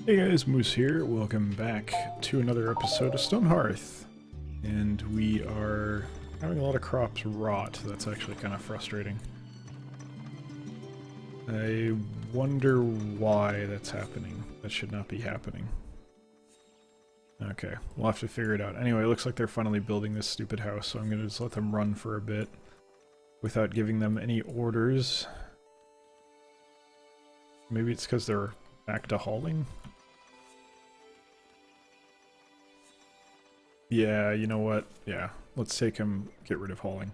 Hey guys, Moose here. Welcome back to another episode of Stonehearth. And we are having a lot of crops rot. That's actually kind of frustrating. I wonder why that's happening. That should not be happening. Okay, we'll have to figure it out. Anyway, it looks like they're finally building this stupid house, so I'm going to just let them run for a bit without giving them any orders. Maybe it's because they're back to hauling? Yeah, you know what? Yeah, let's take him, get rid of hauling.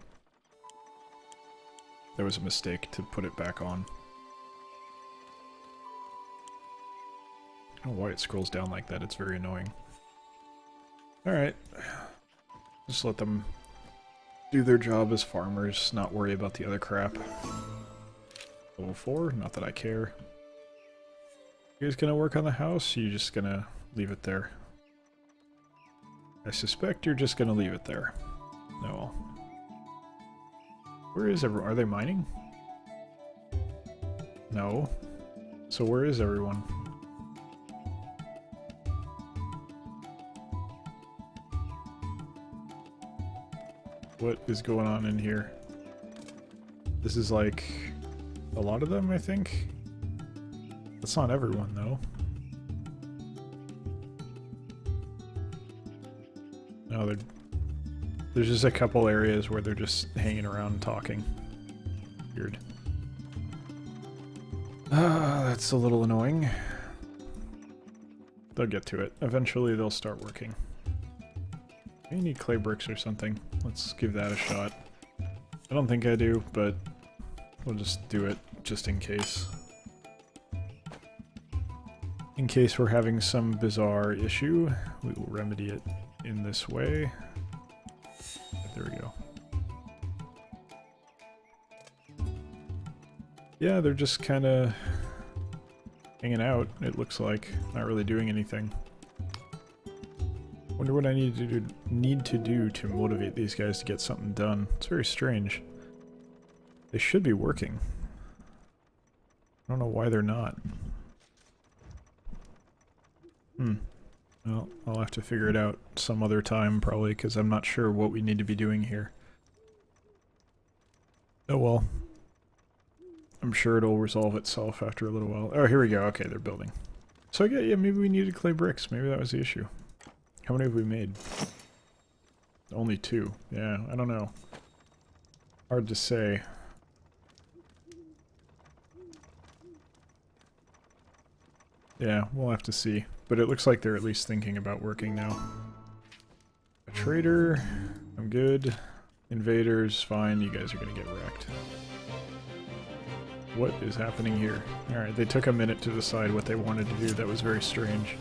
That was a mistake to put it back on. I don't know why it scrolls down like that, it's very annoying. Alright. Just let them do their job as farmers, not worry about the other crap. Level 4, not that I care. You guys gonna work on the house? Or you just gonna leave it there? I suspect you're just gonna leave it there. No. Where is everyone? Are they mining? No. So where is everyone? What is going on in here? This is like a lot of them, I think. That's not everyone, though. No, there's just a couple areas where they're just hanging around and talking. Weird. That's a little annoying. They'll get to it. Eventually they'll start working. You need clay bricks or something. Let's give that a shot. I don't think I do, but we'll just do it just in case. In case we're having some bizarre issue, we will remedy it in this way. There we go. Yeah, they're just kind of hanging out, it looks like. Not really doing anything. Wonder what I need to do to motivate these guys to get something done. It's very strange. They should be working. I don't know why they're not. Well, I'll have to figure it out some other time, probably, because I'm not sure what we need to be doing here. Oh well. I'm sure it'll resolve itself after a little while. Oh, here we go. Okay, they're building. So yeah, maybe we needed clay bricks. Maybe that was the issue. How many have we made? Only 2. Yeah, I don't know. Hard to say. Yeah, we'll have to see. But it looks like they're at least thinking about working now. A trader, I'm good. Invaders, fine, you guys are gonna get wrecked. What is happening here? Alright, they took a minute to decide what they wanted to do. That was very strange.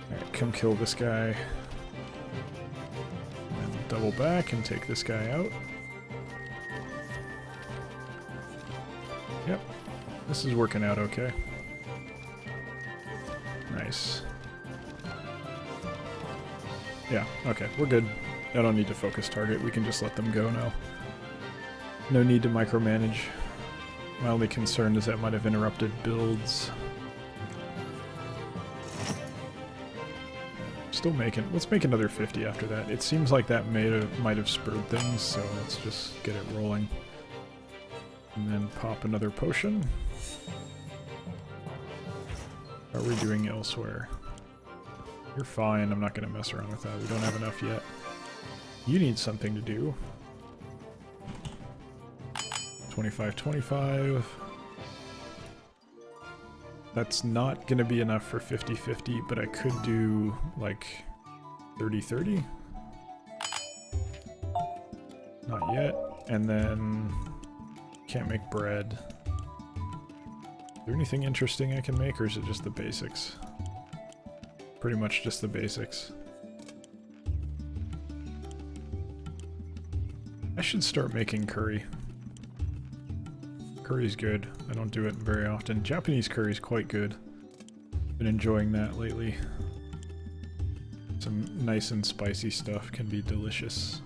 Alright, come kill this guy. And then double back and take this guy out. Yep, this is working out okay. Nice. Yeah, okay, we're good. I don't need to focus target, we can just let them go now. No need to micromanage. My only concern is that might have interrupted builds. Still making, let's make another 50 after that. It seems like that might have spurred things, so let's just get it rolling. And then pop another potion. How are we doing elsewhere? You're fine, I'm not going to mess around with that. We don't have enough yet. You need something to do. 25-25. That's not going to be enough for 50-50, but I could do like 30-30. Not yet. And then can't make bread. Is there anything interesting I can make, or is it just the basics? Pretty much just the basics. I should start making curry. Curry's good. I don't do it very often. Japanese curry's quite good. Been enjoying that lately. Some nice and spicy stuff can be delicious.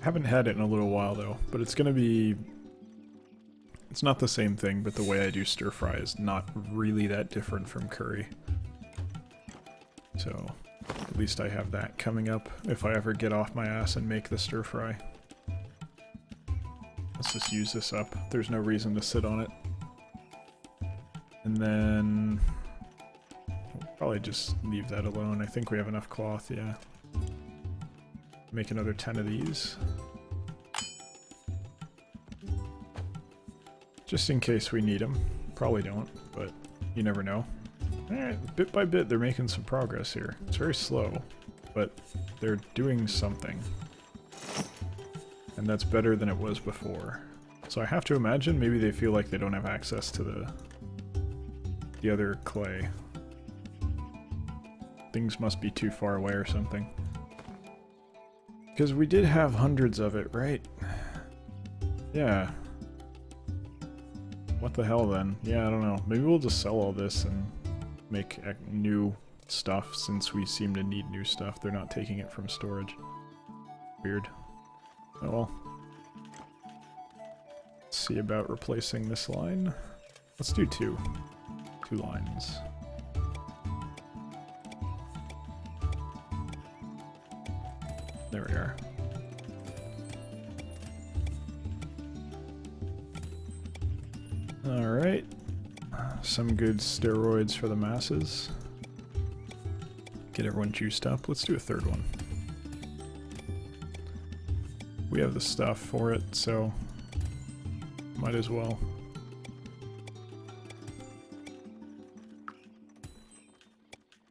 Haven't had it in a little while though, but it's gonna be It's not the same thing, but the way I do stir fry is not really that different from curry. So at least I have that coming up if I ever get off my ass and make the stir fry. Let's just use this up. There's no reason to sit on it. And then we'll probably just leave that alone. I think we have enough cloth, yeah. Make another 10 of these. Just in case we need them. Probably don't, but you never know. Alright, bit by bit they're making some progress here. It's very slow, but they're doing something. And that's better than it was before. So I have to imagine maybe they feel like they don't have access to the other clay. Things must be too far away or something. Because we did have hundreds of it, right? Yeah. What the hell then? Yeah, I don't know. Maybe we'll just sell all this and make new stuff since we seem to need new stuff. They're not taking it from storage. Weird. Oh well. Let's see about replacing this line. Let's do two. 2 lines. There we are. Alright. Some good steroids for the masses. Get everyone juiced up. Let's do a 3rd one. We have the stuff for it, so might as well.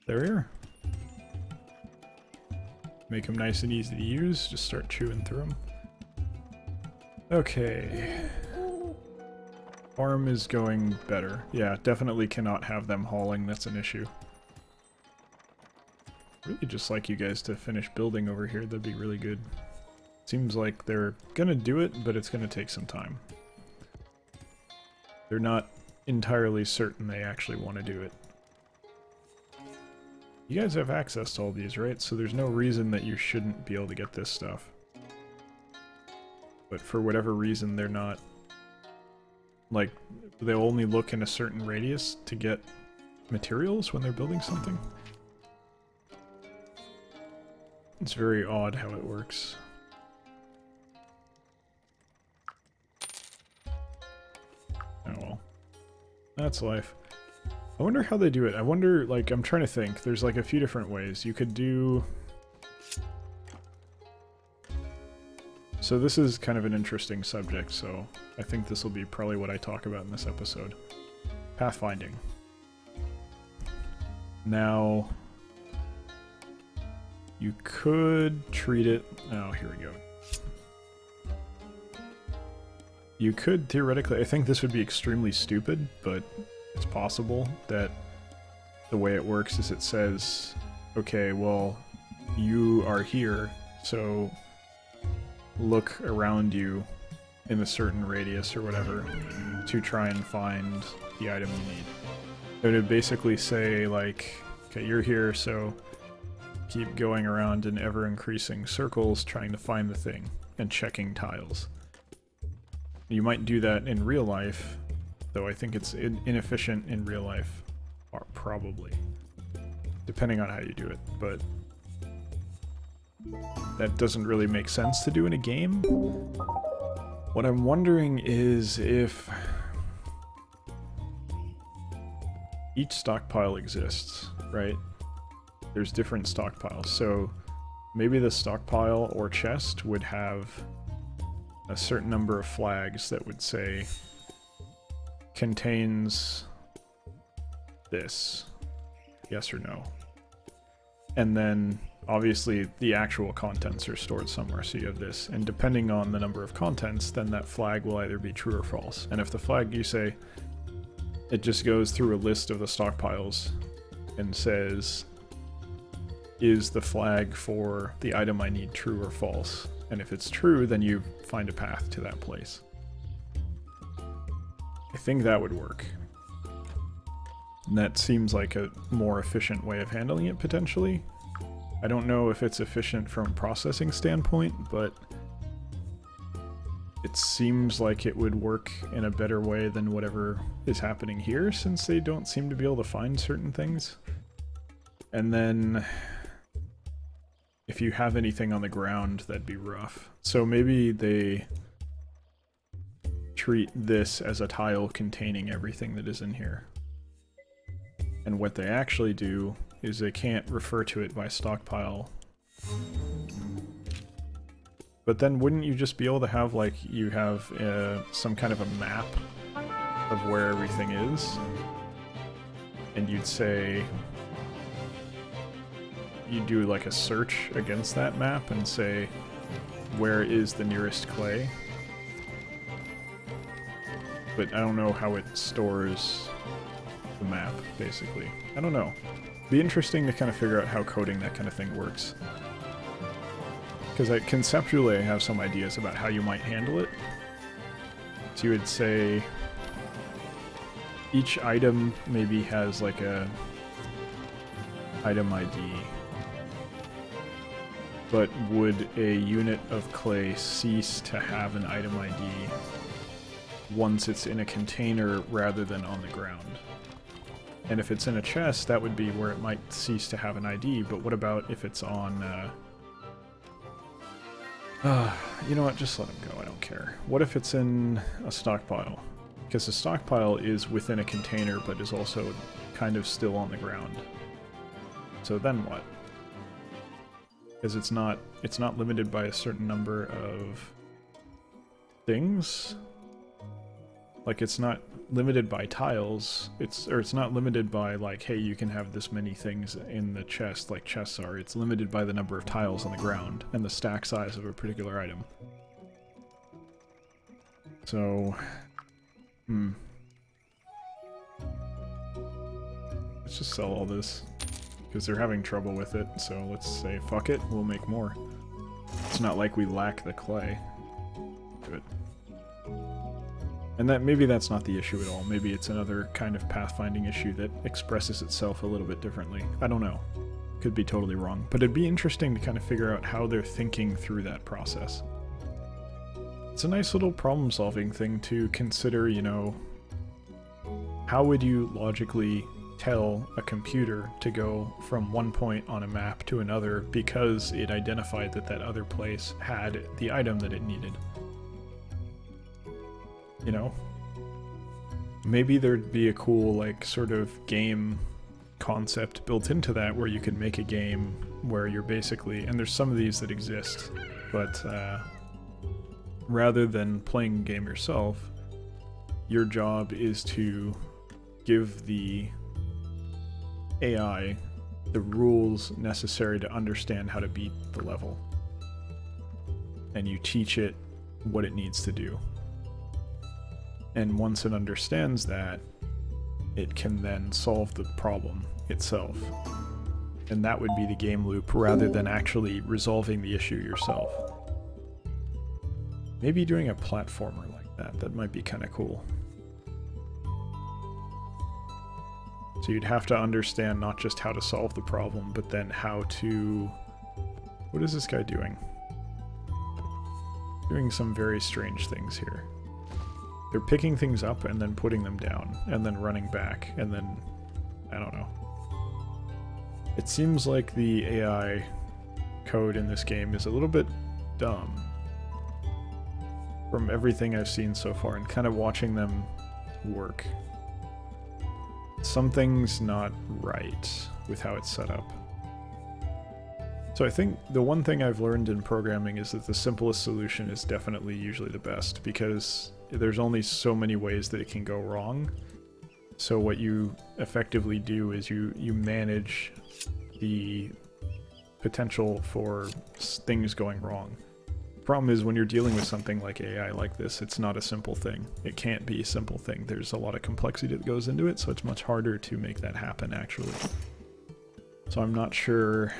There we are. Make them nice and easy to use. Just start chewing through them. Okay. Farm is going better. Yeah, definitely cannot have them hauling. That's an issue. Really just like you guys to finish building over here. That'd be really good. Seems like they're gonna do it, but it's gonna take some time. They're not entirely certain they actually want to do it. You guys have access to all these, right? So there's no reason that you shouldn't be able to get this stuff. But for whatever reason, they're not... Like, they'll only look in a certain radius to get materials when they're building something. It's very odd how it works. Oh well. That's life. I wonder how they do it. I wonder, like, I'm trying to think. There's like a few different ways. You could do... So this is kind of an interesting subject, so I think this will be probably what I talk about in this episode. Pathfinding. Now, you could treat it... Oh, here we go. You could theoretically... I think this would be extremely stupid, but it's possible that the way it works is it says, okay, well, you are here, so look around you in a certain radius or whatever to try and find the item you need. It would basically say, like, okay, you're here, so keep going around in ever-increasing circles trying to find the thing and checking tiles. You might do that in real life, though I think it's inefficient in real life, or probably, depending on how you do it, but that doesn't really make sense to do in a game. What I'm wondering is if each stockpile exists, right? There's different stockpiles, so maybe the stockpile or chest would have a certain number of flags that would say contains this, yes or no. And then obviously the actual contents are stored somewhere, so you have this. And depending on the number of contents, then that flag will either be true or false. And if the flag, you say, it just goes through a list of the stockpiles and says, is the flag for the item I need true or false? And if it's true, then you find a path to that place. I think that would work. And that seems like a more efficient way of handling it, potentially. I don't know if it's efficient from a processing standpoint, but it seems like it would work in a better way than whatever is happening here, since they don't seem to be able to find certain things. And then if you have anything on the ground, that'd be rough. So maybe they treat this as a tile containing everything that is in here. And what they actually do is they can't refer to it by stockpile. But then wouldn't you just be able to have, like, you have some kind of a map of where everything is? And you'd say, you do like a search against that map and say, where is the nearest clay? But I don't know how it stores the map, basically. I don't know. Be interesting to kind of figure out how coding that kind of thing works. Because conceptually I have some ideas about how you might handle it. So you would say each item maybe has like a item ID. But would a unit of clay cease to have an item ID once it's in a container rather than on the ground? And if it's in a chest, that would be where it might cease to have an ID, but what about if it's on, you know what, just let him go, I don't care. What if it's in a stockpile? Because the stockpile is within a container, but is also kind of still on the ground. So then what? Because it's not limited by a certain number of things. Like, it's not limited by tiles. It's not limited by, like, hey, you can have this many things in the chest, like chests are. It's limited by the number of tiles on the ground and the stack size of a particular item. So, let's just sell all this. Because they're having trouble with it, so let's say, fuck it, we'll make more. It's not like we lack the clay. Good. And that maybe that's not the issue at all. Maybe it's another kind of pathfinding issue that expresses itself a little bit differently. I don't know. Could be totally wrong. But it'd be interesting to kind of figure out how they're thinking through that process. It's a nice little problem-solving thing to consider, you know, how would you logically tell a computer to go from one point on a map to another because it identified that that other place had the item that it needed? You know? Maybe there'd be a cool, like, sort of game concept built into that where you could make a game where you're basically, and there's some of these that exist, but rather than playing a game yourself, your job is to give the AI the rules necessary to understand how to beat the level. And you teach it what it needs to do. And once it understands that, it can then solve the problem itself. And that would be the game loop rather than actually resolving the issue yourself. Maybe doing a platformer like that might be kind of cool. So you'd have to understand not just how to solve the problem, but then how to... What is this guy doing? Doing some very strange things here. They're picking things up and then putting them down, and then running back, and then... I don't know. It seems like the AI code in this game is a little bit dumb. From everything I've seen so far, and kind of watching them work. Something's not right with how it's set up. So I think the one thing I've learned in programming is that the simplest solution is definitely usually the best, because there's only so many ways that it can go wrong. So what you effectively do is you manage the potential for things going wrong. The problem is when you're dealing with something like AI like this, it's not a simple thing. It can't be a simple thing. There's a lot of complexity that goes into it, so it's much harder to make that happen, actually. So I'm not sure...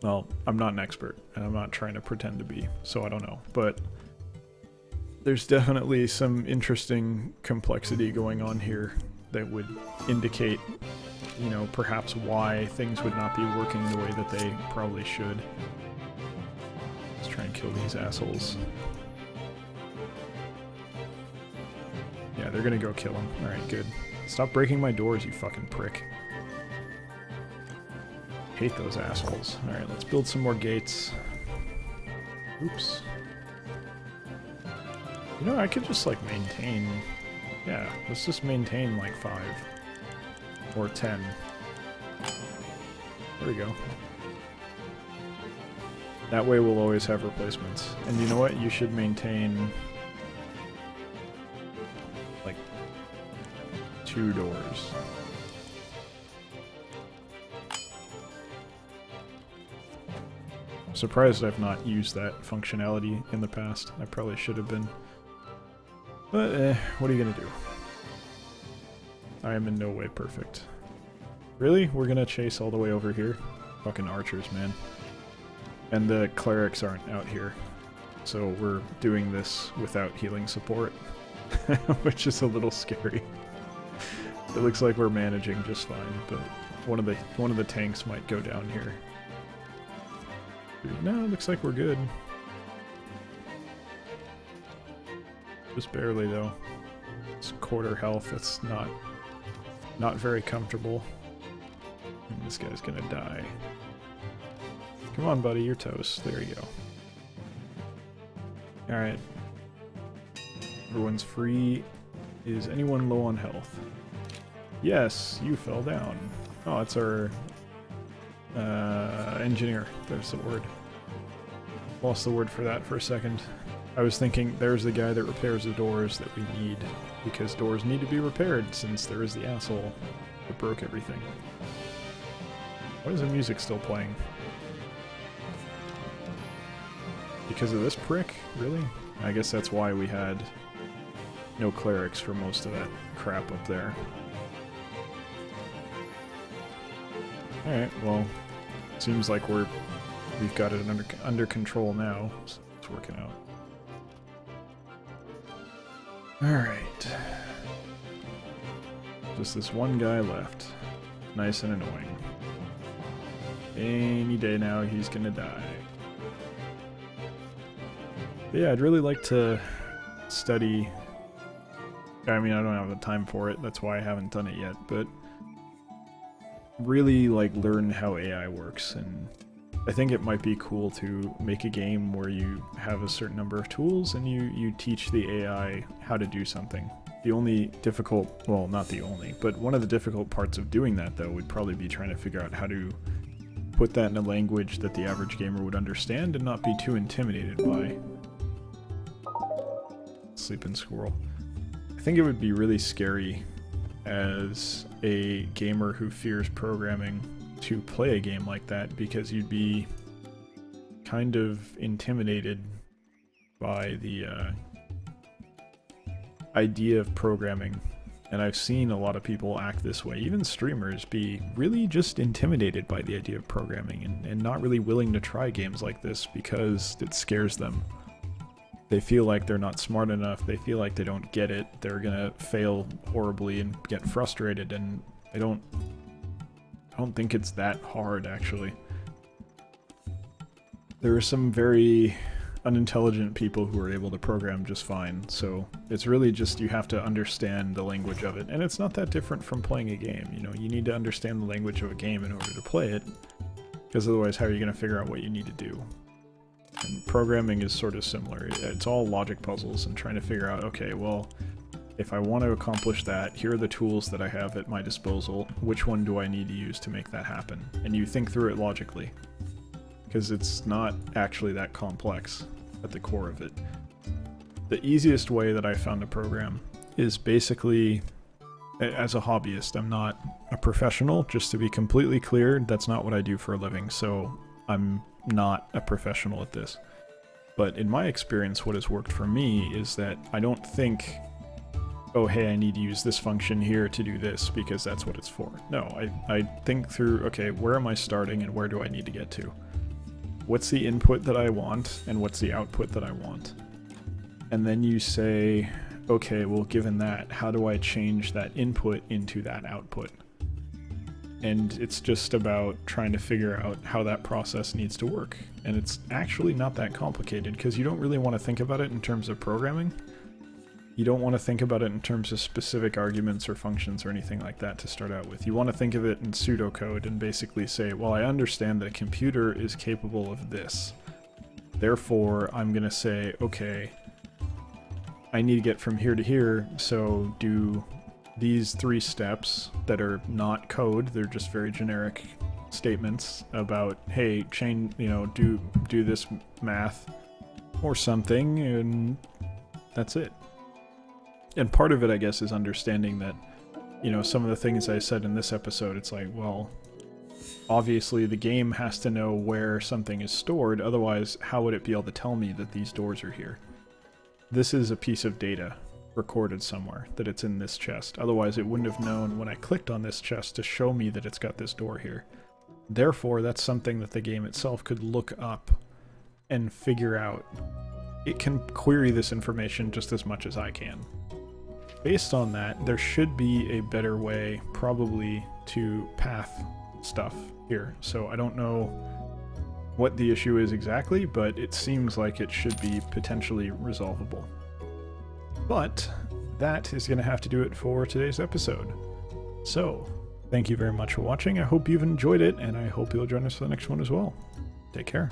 Well, I'm not an expert, and I'm not trying to pretend to be, so I don't know. But there's definitely some interesting complexity going on here that would indicate, you know, perhaps why things would not be working the way that they probably should. Let's try and kill these assholes. Yeah, they're gonna go kill him. Alright, good. Stop breaking my doors, you fucking prick. Hate those assholes. Alright, let's build some more gates. Oops. You know, I could just, like, maintain... Yeah, let's just maintain, like, 5. Or 10. There we go. That way we'll always have replacements. And you know what? You should maintain... like... 2 doors. I'm surprised I've not used that functionality in the past. I probably should have been. But, what are you gonna do? I am in no way perfect. Really? We're gonna chase all the way over here? Fucking archers, man. And the clerics aren't out here. So we're doing this without healing support. Which is a little scary. It looks like we're managing just fine, but one of the tanks might go down here. No, it looks like we're good. Just barely, though. It's quarter health. That's not very comfortable. And this guy's gonna die. Come on, buddy, you're toast. There you go. Alright. Everyone's free. Is anyone low on health? Yes, you fell down. Oh, it's our engineer. There's the word. Lost the word for that for a second. I was thinking there's the guy that repairs the doors that we need, because doors need to be repaired since there is the asshole that broke everything. Why is the music still playing? Because of this prick? Really? I guess that's why we had no clerics for most of that crap up there. Alright, well, seems like we've got it under control now, so it's working out. Alright. Just this one guy left. Nice and annoying. Any day now he's gonna die. But yeah, I'd really like to study... I mean, I don't have the time for it, that's why I haven't done it yet, but really, like, learn how AI works, and I think it might be cool to make a game where you have a certain number of tools and you teach the AI how to do something. The only difficult, well, not the only, but one of the difficult parts of doing that, though, would probably be trying to figure out how to put that in a language that the average gamer would understand and not be too intimidated by. Sleeping squirrel. I think it would be really scary as a gamer who fears programming to play a game like that, because you'd be kind of intimidated by the idea of programming. And I've seen a lot of people act this way, even streamers, be really just intimidated by the idea of programming and not really willing to try games like this because it scares them. They feel like they're not smart enough, they feel like they don't get it, they're gonna fail horribly and get frustrated, and I don't think it's that hard, actually. There are some very unintelligent people who are able to program just fine, so it's really just you have to understand the language of it, and it's not that different from playing a game, you know, you need to understand the language of a game in order to play it, because otherwise how are you going to figure out what you need to do? And programming is sort of similar. It's all logic puzzles and trying to figure out, okay, well, if I want to accomplish that, here are the tools that I have at my disposal. Which one do I need to use to make that happen? And you think through it logically, because it's not actually that complex at the core of it. The easiest way that I found to program is basically, as a hobbyist, I'm not a professional, just to be completely clear, that's not what I do for a living, so I'm not a professional at this. But in my experience, what has worked for me is that I don't think, oh hey, I need to use this function here to do this because that's what it's for. No, I think through, okay, where am I starting and where do I need to get to? What's the input that I want and what's the output that I want? And then you say, okay, well, given that, how do I change that input into that output? And it's just about trying to figure out how that process needs to work. and it's actually not that complicated because you don't really want to think about it in terms of programming. You don't want to think about it in terms of specific arguments or functions or anything like that to start out with. You want to think of it in pseudocode and basically say, well, I understand that a computer is capable of this. Therefore, I'm going to say, okay, I need to get from here to here, so do these 3 steps that are not code, they're just very generic statements about, hey, do this math or something, and that's it. And part of it, I guess, is understanding that, some of the things I said in this episode, it's like, well, obviously the game has to know where something is stored, otherwise how would it be able to tell me that these doors are here? This is a piece of data recorded somewhere, that it's in this chest. Otherwise it wouldn't have known when I clicked on this chest to show me that it's got this door here. Therefore, that's something that the game itself could look up and figure out. It can query this information just as much as I can. Based on that, there should be a better way, probably, to path stuff here. So I don't know what the issue is exactly, but it seems like it should be potentially resolvable. But that is going to have to do it for today's episode. So, thank you very much for watching. I hope you've enjoyed it, and I hope you'll join us for the next one as well. Take care.